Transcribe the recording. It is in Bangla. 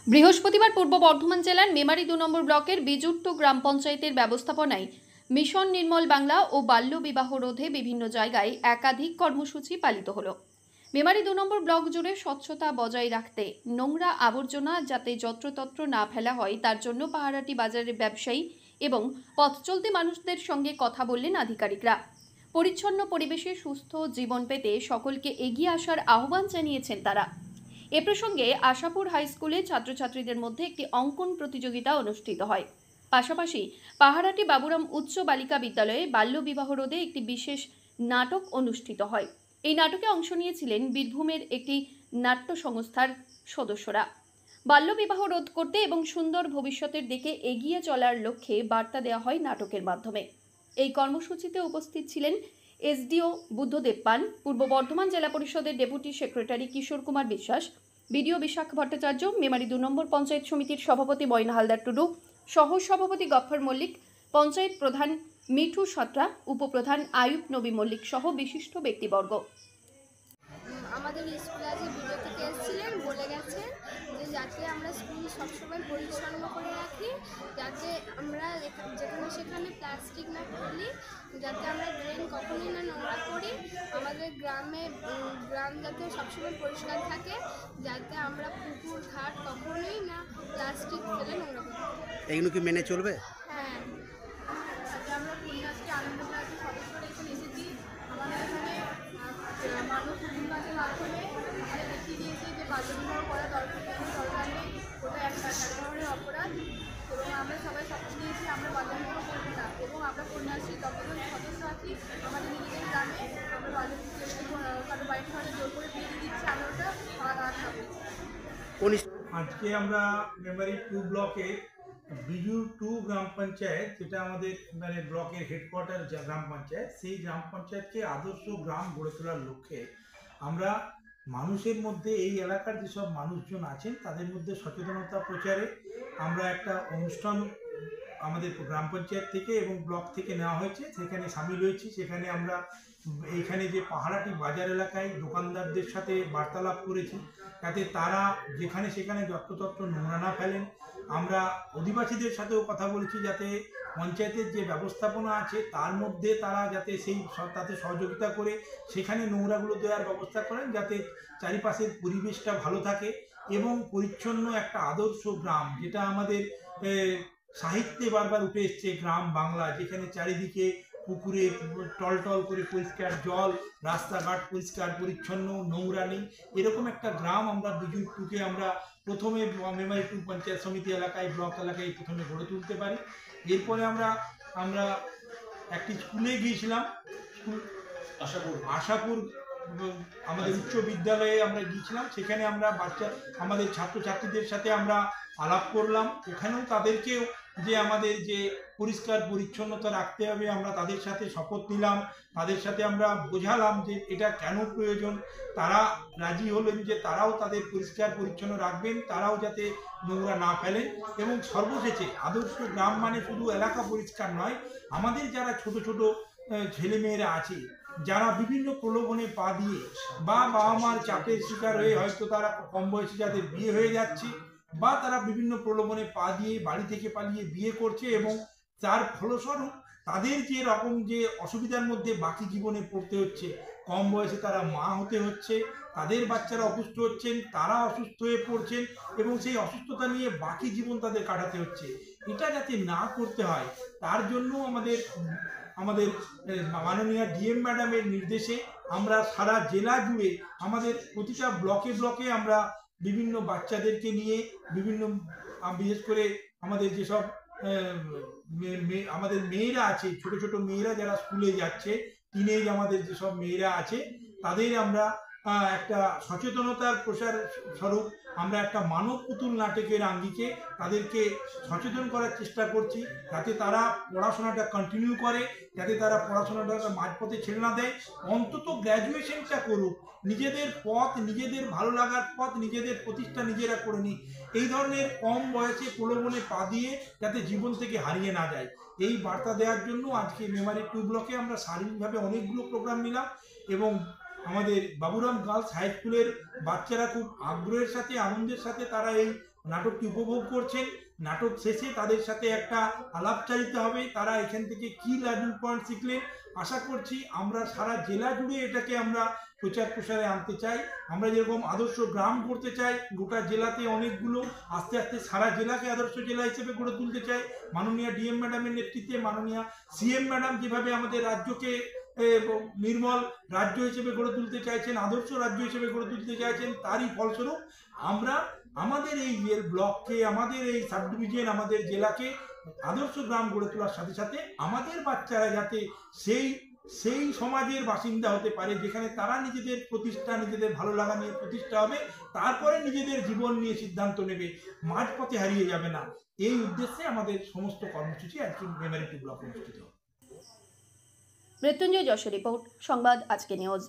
বৃহস্পতিবার পূর্ব বর্ধমান জেলার মেমারি ২ নম্বর ব্লকের বিজুট্টু গ্রাম পঞ্চায়েতের ব্যবস্থাপনায় মিশন নির্মল বাংলা ও বাল্য বিবাহ রোধে বিভিন্ন জায়গায় একাধিক কর্মসূচি পালিত হলো। মেমারি ২ নম্বর ব্লক জুড়ে স্বচ্ছতা বজায় রাখতে নোংরা আবর্জনা যাতে যত্রতত্র না ফেলা হয় তার জন্য পাহারাটি বাজারের ব্যবসায়ী এবং পথ চলতি মানুষদের সঙ্গে কথা বললেন আধিকারিকরা। পরিচ্ছন্ন পরিবেশে সুস্থ জীবন পেতে সকলকে এগিয়ে আসার আহ্বান জানিয়েছেন তারা। এ প্রসঙ্গে আশাপুর হাই স্কুলে ছাত্রছাত্রীদের মধ্যে একটি অঙ্কন প্রতিযোগিতা অনুষ্ঠিত হয়। পাশাপাশি পাহারাটি বাবুরাম উচ্চ বালিকা বিদ্যালয়ে বাল্য বিবাহ রোধে একটি বিশেষ নাটক অনুষ্ঠিত হয়। এই নাটকে অংশ নিয়েছিলেন বীরভূমের একটি নাট্য সংস্থার সদস্যরা। বাল্য বিবাহ রোধ করতে এবং সুন্দর ভবিষ্যতের দিকে এগিয়ে চলার লক্ষ্যে বার্তা দেওয়া হয় নাটকের মাধ্যমে। এই কর্মসূচিতে উপস্থিত ছিলেন এসডিও বুদ্ধদেব পান, পূর্ব বর্ধমান জেলা পরিষদের deputy secretary Kishore Kumar Biswas, BDO Bishakh Bhattacharya, Memari ২ নম্বর পঞ্চায়েত সমিতির সভাপতি ময়না হালদার টুডু, সহ সভাপতি গফফর মল্লিক, পঞ্চায়েত প্রধান মিঠু সাঁতরা, উপপ্রধান আয়ুব নবী মল্লিক সহ বিশিষ্ট ব্যক্তিবর্গ। আমাদের স্কুলে আজকে ভিডিও থেকে এসেছিলেন, বলে গেছেন যে যাতে আমরা স্কুল সবসময় পরিচ্ছন্ন করে রাখি, যাতে আমরা যেখানে সেখানে প্লাস্টিক না ফেলি, যাতে আমরা ড্রেন কখনোই না নোংরা করি, আমাদের গ্রাম যাতে সবসময় পরিষ্কার থাকে, যাতে আমরা পুকুর ঘাট কখনোই না প্লাস্টিক ফেলে নোংরা করি। এগুলো কি মেনে চলবে? হ্যাঁ, আমরা কন্যাশ্রী আনন্দ ক্লাবের সদস্যরা এখানে এসেছি। আমাদের এখানে মানুষ পূর্ণিমাসের মাধ্যমে আমাদের দেখিয়ে দিয়েছে যে বাল্য বিবাহ করা দরকার নেই, ওটা এক ধরনের অপরাধ, এবং আমরা সবাই শপথ নিয়েছি আমরা বাল্য বিবাহ করবো না। এবং আমরা কন্যাশ্রী যতজন সদস্য আছি আমাদের নিজেদের গ্রামে আমরা বাল্য কারো বাড়িতে হয়তো জোর করে বিয়ে দিচ্ছি, আমরা ওটা খাওয়া খাবো। আজকে আমরা মেমারি 2 ব্লকে বিজুট্টু গ্রাম পঞ্চায়েত, যেটা আমাদের মানে ব্লকের হেডকোয়ার্টার গ্রাম পঞ্চায়েত, সেই গ্রাম পঞ্চায়েতকে আদর্শ গ্রাম গড়ে তোলার লক্ষ্যে আমরা মানুষের মধ্যে, এই এলাকার যেসব মানুষজন আছেন তাদের মধ্যে সচেতনতা প্রচারে আমরা একটা অনুষ্ঠান আমাদের গ্রাম পঞ্চায়েত থেকে এবং ব্লক থেকে নেওয়া হয়েছে, সেখানে সামিল হয়েছি। সেখানে আমরা এইখানে যে পাহারাটি বাজার এলাকায় দোকানদারদের সাথে বার্তালাপ করেছি যাতে তারা যেখানে সেখানে যত্রতত্র নোংরা না ফেলেন। আমরা অধিবাসীদের সাথেও কথা বলেছি যাতে পঞ্চায়েতের যে ব্যবস্থাপনা আছে তার মধ্যে তারা যাতে তাতে সহযোগিতা করে সেখানে নোংরাগুলো দেওয়ার ব্যবস্থা করেন, যাতে চারিপাশের পরিবেশটা ভালো থাকে এবং পরিচ্ছন্ন একটা আদর্শ গ্রাম, যেটা আমাদের সাহিত্যে বারবার উঠে এসছে, গ্রাম বাংলা, যেখানে চারিদিকে পুকুরে টলটল করে পরিষ্কার জল, রাস্তাঘাট পরিষ্কার পরিচ্ছন্ন, নোংরা নেই, এরকম একটা গ্রাম আমরা বিজুট্টুকে আমরা প্রথমে মেমারি 2 পঞ্চায়েত সমিতি এলাকায়, ব্লক এলাকায় প্রথমে গড়ে তুলতে পারি। এরপরে আমরা একটি স্কুলে গিয়েছিলাম, আশাপুর আমাদের উচ্চ বিদ্যালয়ে আমরা গিয়েছিলাম। সেখানে আমরা আমাদের ছাত্রছাত্রীদের সাথে আমরা আলাপ করলাম। ওখানেও তাদেরকেও যে আমাদের যে পরিষ্কার পরিচ্ছন্নতা রাখতে হবে, আমরা তাদের সাথে শপথ নিলাম, তাদের সাথে আমরা বোঝালাম যে এটা কেন প্রয়োজন। তারা রাজি হলেন যে তারাও তাদের পরিষ্কার পরিচ্ছন্ন রাখবেন, তারাও যাতে নোংরা না ফেলেন। এবং সর্বশেষে আদর্শ গ্রাম মানে শুধু এলাকা পরিষ্কার নয়, আমাদের যারা ছোট ছোট ছেলেমেয়েরা আছে, যারা বিভিন্ন প্রলোভনে পা দিয়ে বা বাবা মার চাপের শিকার হয়ে হয়তো তারা কম বয়সে যাদের বিয়ে হয়ে যাচ্ছে, বা তারা বিভিন্ন প্রলোভনে পা দিয়ে বাড়ি থেকে পালিয়ে বিয়ে করছে, এবং তার ফলস্বরূপ তাদের যে রকম যে অসুবিধার মধ্যে বাকি জীবনে পড়তে হচ্ছে, কম বয়সে তারা মা হতে হচ্ছে, তাদের বাচ্চারা অসুস্থ হচ্ছেন, তারা অসুস্থ হয়ে পড়ছেন এবং সেই অসুস্থতা নিয়ে বাকি জীবন তাদের কাটাতে হচ্ছে। এটা যাতে না করতে হয় তার জন্য আমাদের মাননীয় ডিএম ম্যাডামের নির্দেশে আমরা সারা জেলা জুড়ে আমাদের প্রতিটা ব্লকে ব্লকে আমরা বিভিন্ন বাচ্চাদেরকে নিয়ে বিশেষ করে আমাদের যেসব আমাদের মেয়েরা আছে, ছোট ছোট মেয়েরা যারা স্কুলে যাচ্ছে, টিনেজ আমাদের যেসব মেয়েরা আছে, তাদের আমরা একটা সচেতনতার প্রসার স্বরূপ আমরা একটা মানব পুতুল নাটকের আঙ্গিকে তাদেরকে সচেতন করার চেষ্টা করছি, যাতে তারা পড়াশোনাটা কন্টিনিউ করে, যাতে তারা পড়াশোনাটা মাঝপথে ছেড়ে না দেয়, অন্তত গ্র্যাজুয়েশনটা করুক, নিজেদের পথ, নিজেদের ভালো লাগার পথ, নিজেদের প্রতিষ্ঠা নিজেরা করে নিক। এই ধরনের কম বয়সে প্রলোভনে পা দিয়ে যাতে জীবন থেকে হারিয়ে না যায়, এই বার্তা দেওয়ার জন্য আজকে মেমারি 2 ব্লকে আমরা শারীরিকভাবে অনেকগুলো প্রোগ্রাম নিলাম। এবং আমাদের বাবুরাম গার্লস হাই স্কুলের বাচ্চারা খুব আগ্রহের সাথে, আনন্দের সাথে তারা এই নাটকটি উপভোগ করছেন। নাটক শেষে তাদের সাথে একটা আলাপচারিত হবে, তারা এখান থেকে কি লার্নিং পয়েন্ট শিখলেন। আশা করছি আমরা সারা জেলা জুড়ে এটাকে আমরা প্রচার প্রসারে আনতে চাই। আমরা যেরকম আদর্শ গ্রাম করতে চাই, গোটা জেলাতে অনেকগুলো, আস্তে আস্তে সারা জেলাকে আদর্শ জেলা হিসেবে গড়ে তুলতে চাই। মাননীয় ডিএম ম্যাডামের নেতৃত্বে মাননীয় সিএম ম্যাডাম যেভাবে আমাদের রাজ্যকে নির্মল রাজ্য হিসেবে গড়ে তুলতে চাইছেন, আদর্শ রাজ্য হিসেবে গড়ে তুলতে চাইছেন, তারই ফলস্বরূপ আমরা আমাদের এই ব্লককে, আমাদের এই সাব ডিভিশন, আমাদের জেলাকে আদর্শ গ্রাম গড়ে তোলার সাথে সাথে আমাদের বাচ্চারা যাতে সেই সমাজের বাসিন্দা হতে পারে যেখানে তারা নিজেদের প্রতিষ্ঠা, নিজেদের ভালো লাগা নিয়ে প্রতিষ্ঠা হবে, তারপরে নিজেদের জীবন নিয়ে সিদ্ধান্ত নেবে, মাঝপথে হারিয়ে যাবে না। এই উদ্দেশ্যে আমাদের সমস্ত কর্মসূচি আজকে মেমারি 2 ব্লক অনুষ্ঠিত। মৃত্যুঞ্জয় যশোর রিপোর্ট, সংবাদ আজকে নিউজ।